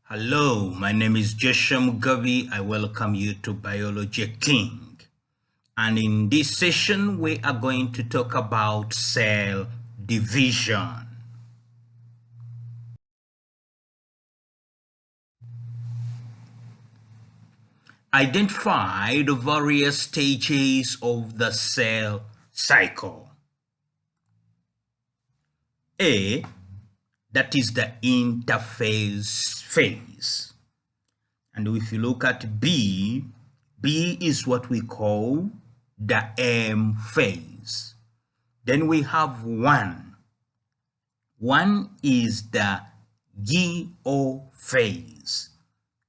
Hello, my name is Joshua Mugabi. I welcome you to Biology King. And in this session, we are going to talk about cell division. Identify the various stages of the cell cycle. A, that is the interphase phase. And if you look at B is what we call the M phase. Then we have 1. 1 is the GO phase,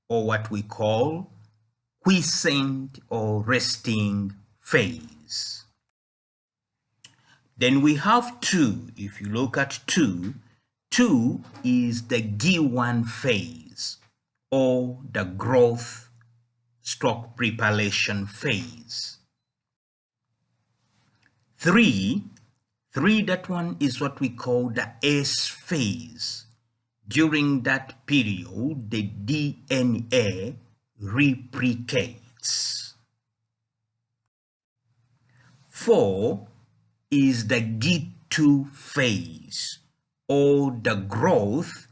or what we call quiescent or resting phase. Then we have 2. If you look at 2 is the G1 phase, or the growth stroke preparation phase. 3, that one is what we call the S phase. During that period, the DNA replicates. 4 is the G2 phase, or the growth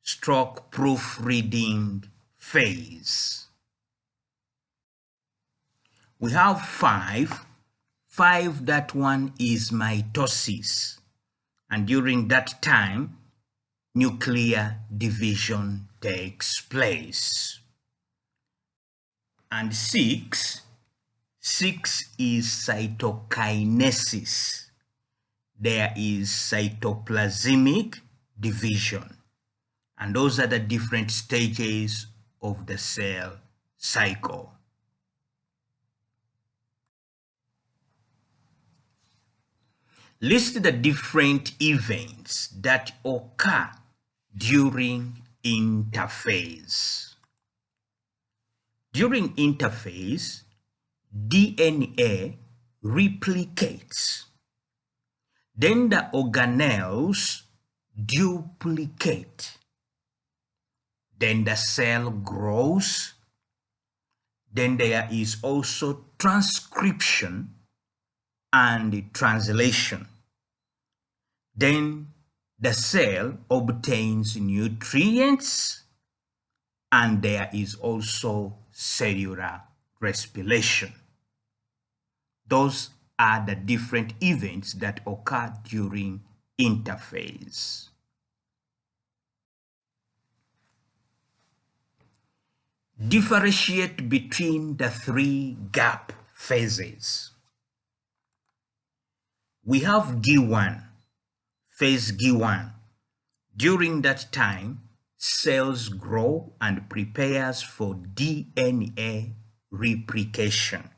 stroke proofreading phase. We have 5, that one is mitosis, and during that time, nuclear division takes place. And 6 is cytokinesis. There is cytoplasmic division, and those are the different stages of the cell cycle. List the different events that occur during interphase. During interphase, DNA replicates. Then the organelles duplicate. Then the cell grows. Then there is also transcription and translation. Then the cell obtains nutrients, and there is also cellular respiration. Those are the different events that occur during interphase. Differentiate between the 3 gap phases. We have G1, phase G1. During that time, cells grow and prepares for DNA replication,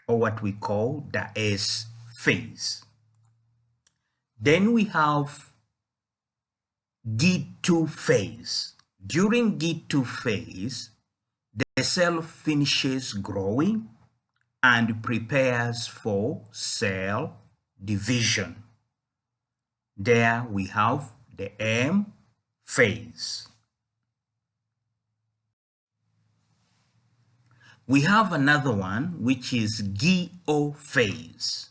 or what we call the S phase. Then we have G2 phase. During G2 phase, the cell finishes growing and prepares for cell division. There we have the M phase. We have another one, which is GO phase.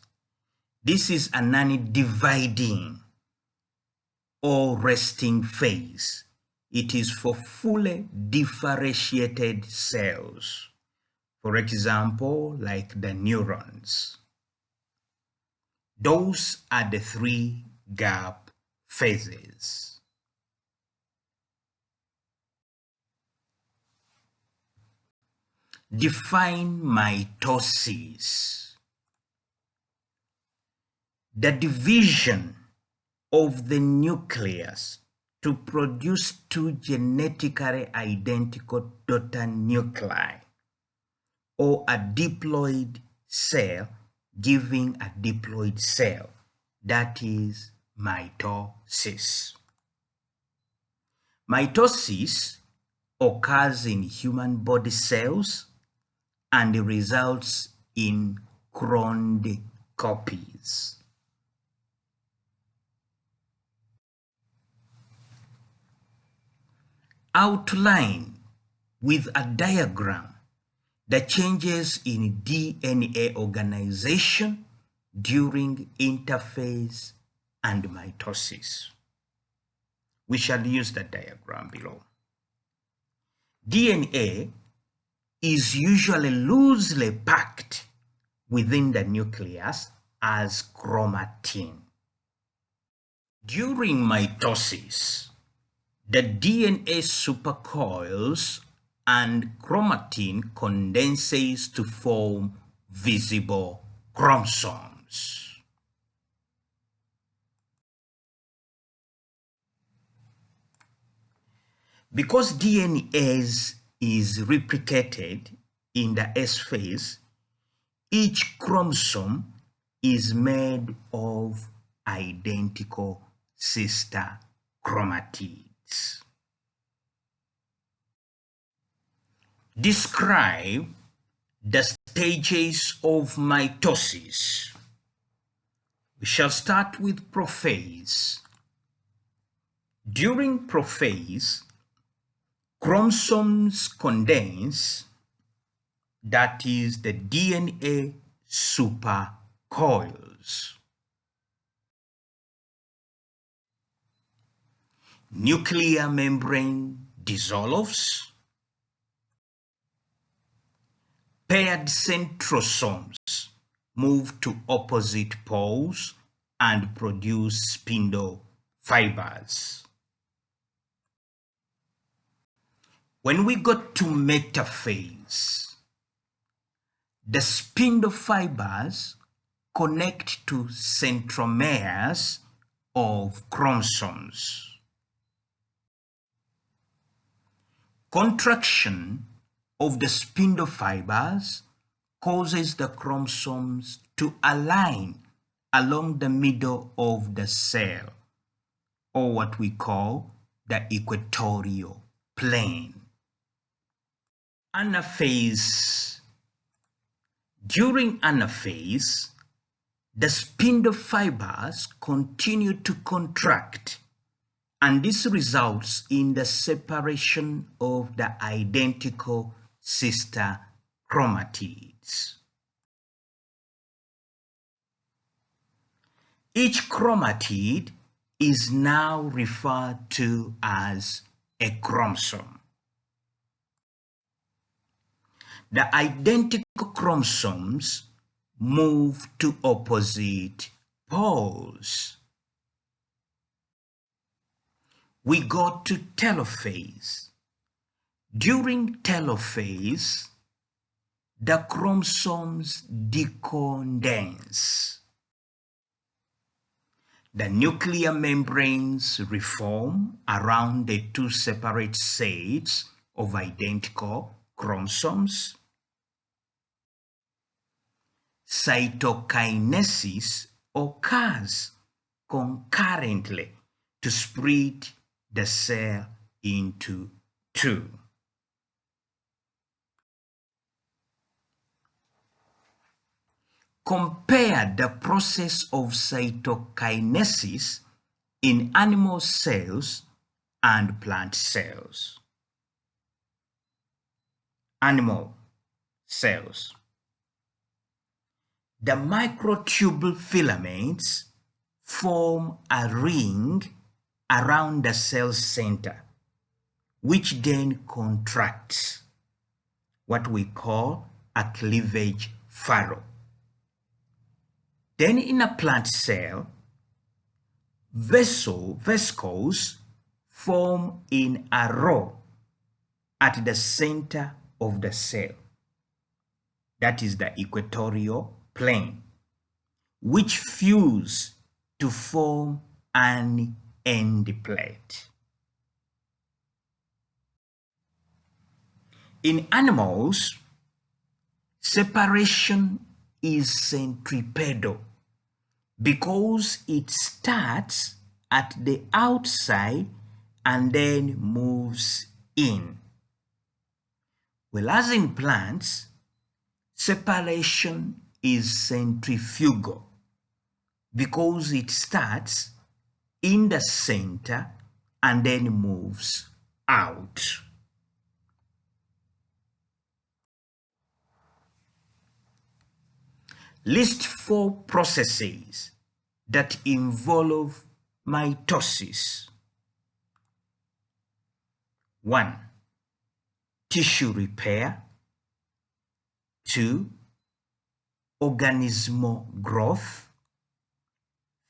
This is a non-dividing or resting phase. It is for fully differentiated cells. For example, like the neurons. Those are the 3 gap phases. Define mitosis. The division of the nucleus to produce 2 genetically identical daughter nuclei, or a diploid cell giving a diploid cell. That is mitosis. Mitosis occurs in human body cells and results in cloned copies. outline with a diagram the changes in DNA organization during interphase and mitosis. We shall use the diagram below. DNA is usually loosely packed within the nucleus as chromatin. During mitosis, the DNA supercoils and chromatin condenses to form visible chromosomes. Because DNA is replicated in the S phase, each chromosome is made of identical sister chromatids. Describe the stages of mitosis. We shall start with prophase. During prophase, chromosomes condense, that is, the DNA supercoils. Nuclear membrane dissolves. Paired centrosomes move to opposite poles and produce spindle fibers. When we got to metaphase, the spindle fibers connect to centromeres of chromosomes. Contraction of the spindle fibers causes the chromosomes to align along the middle of the cell, or what we call the equatorial plane. Anaphase. During anaphase, the spindle fibers continue to contract, and this results in the separation of the identical sister chromatids. Each chromatid is now referred to as a chromosome. The identical chromosomes move to opposite poles. We go to telophase. During telophase, the chromosomes decondense. The nuclear membranes reform around the two separate sets of identical chromosomes. Cytokinesis occurs concurrently to split the cell into two. Compare the process of cytokinesis in animal cells and plant cells. Animal cells. The microtubule filaments form a ring around the cell center, which then contracts, what we call a cleavage furrow. Then in a plant cell, vesicles form in a row at the center of the cell. That is the equatorial plane, which fuse to form an end plate. In animals, separation is centripetal because it starts at the outside and then moves in. Whereas in plants, separation is centrifugal because it starts in the center and then moves out. List 4 processes that involve mitosis. 1. Tissue repair. 2. Organismal growth.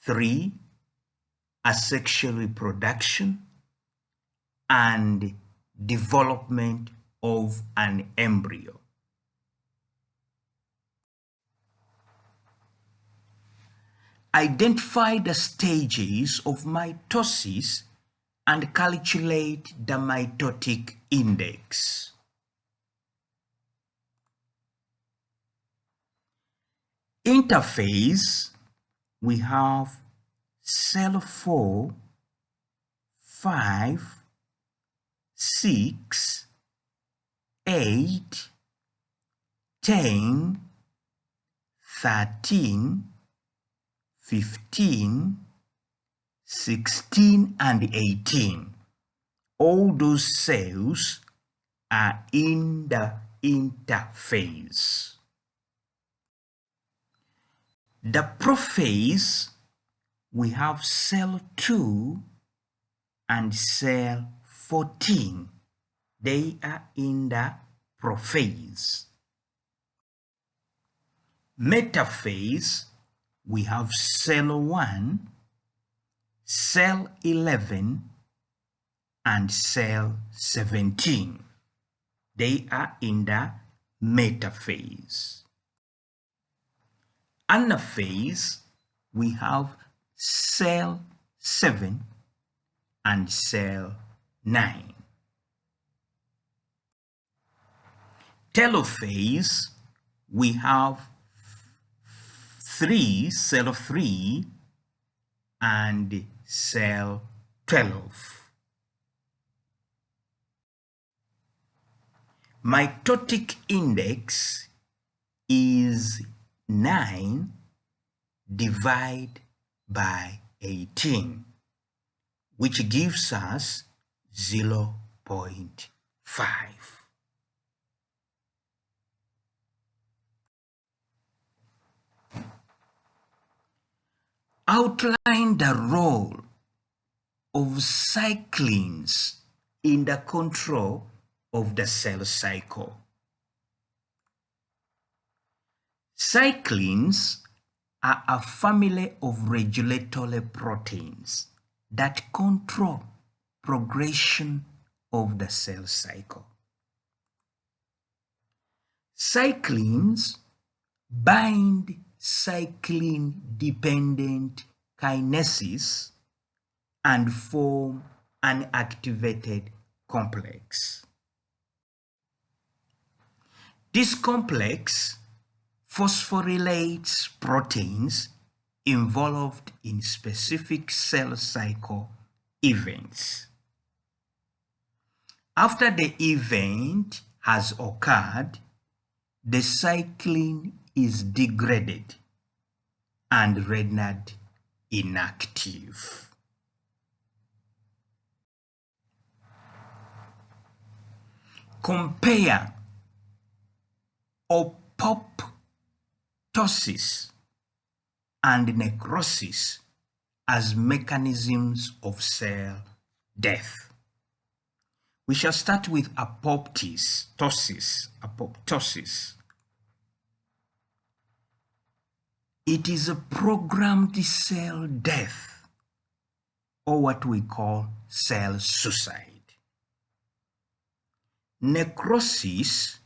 3. Asexual reproduction and development of an embryo. Identify the stages of mitosis and calculate the mitotic index. Interphase, we have cell 4, 5, 6, 8, 10, 13, 15, 16, and 18. All those cells are in the interphase. The prophase, we have cell 2 and cell 14. They are in the prophase. Metaphase, we have cell 1, cell 11, and cell 17. They are in the metaphase. Anaphase, we have cell 7 and cell 9. Telophase, we have cell 3 and cell 12. Mitotic index is 9 divided by 18, which gives us 0.5. Outline the role of cyclins in the control of the cell cycle. Cyclins are a family of regulatory proteins that control progression of the cell cycle. Cyclins bind cyclin-dependent kinesis and form an activated complex. This complex phosphorylates proteins involved in specific cell cycle events. After the event has occurred, the cyclin is degraded and rendered inactive. Compare apoptosis and necrosis as mechanisms of cell death. We shall start with apoptosis. It is a programmed cell death, or what we call cell suicide. Necrosis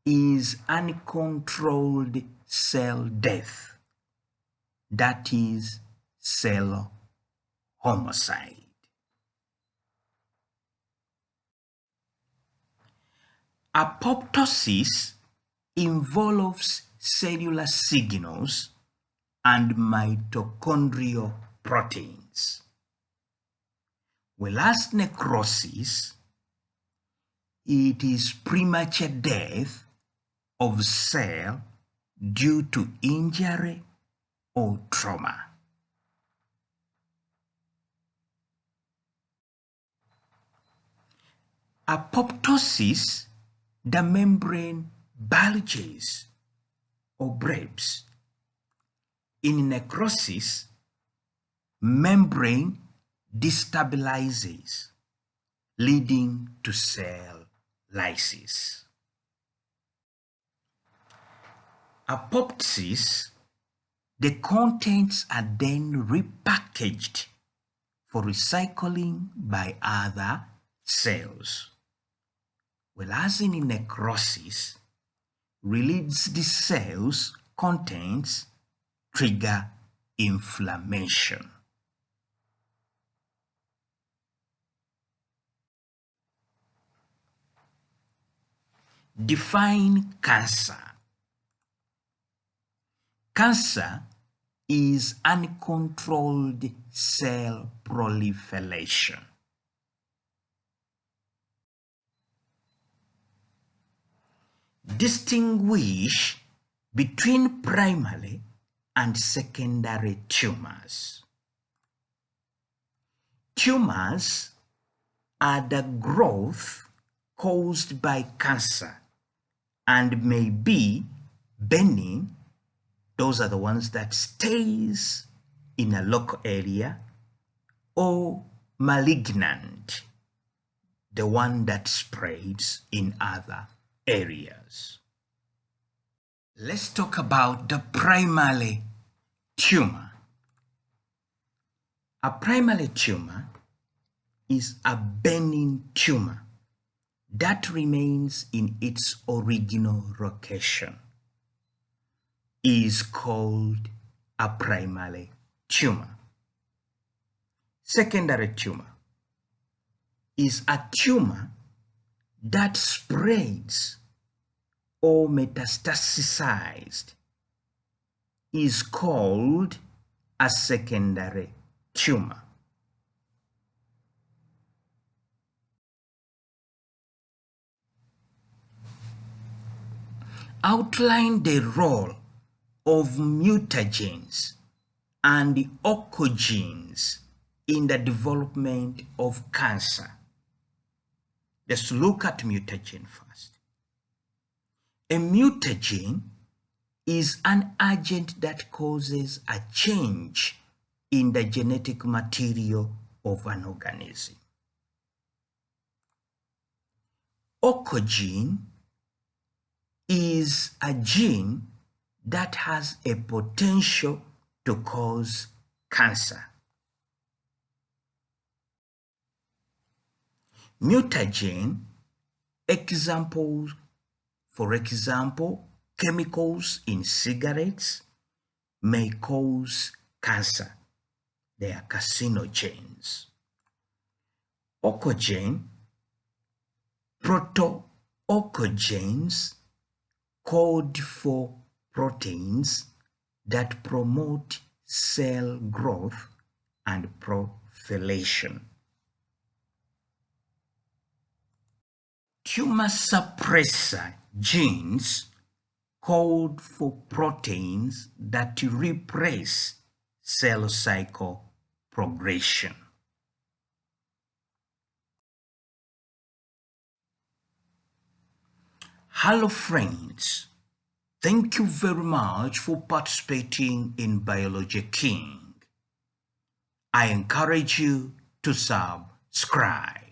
is uncontrolled cell death, that is cell homicide. Apoptosis involves cellular signals and mitochondrial proteins, whereas necrosis, it is premature death of cell due to injury or trauma. Apoptosis, the membrane bulges or breaks. In necrosis, membrane destabilizes, leading to cell lysis. Apoptosis, the contents are then repackaged for recycling by other cells. Whereas in necrosis, released cells' contents trigger inflammation. Define cancer. Cancer is uncontrolled cell proliferation. Distinguish between primary and secondary tumors. Tumors are the growth caused by cancer and may be benign. Those are the ones that stays in a local area, or malignant, the one that spreads in other areas. Let's talk about the primary tumor. A primary tumor is a benign tumor that remains in its original location. Is called a primary tumor. Secondary tumor is a tumor that spreads or metastasized, is called a secondary tumor. Outline the role of mutagens and the oncogenes in the development of cancer. Let's look at mutagen first. A mutagen is an agent that causes a change in the genetic material of an organism. Oncogene is a gene that has a potential to cause cancer. Mutagen examples, for example, chemicals in cigarettes may cause cancer. They are carcinogens. Oncogene, proto-oncogenes code for proteins that promote cell growth and proliferation. Tumor suppressor genes code for proteins that repress cell cycle progression. Hello friends, thank you very much for participating in Biology King. I encourage you to subscribe.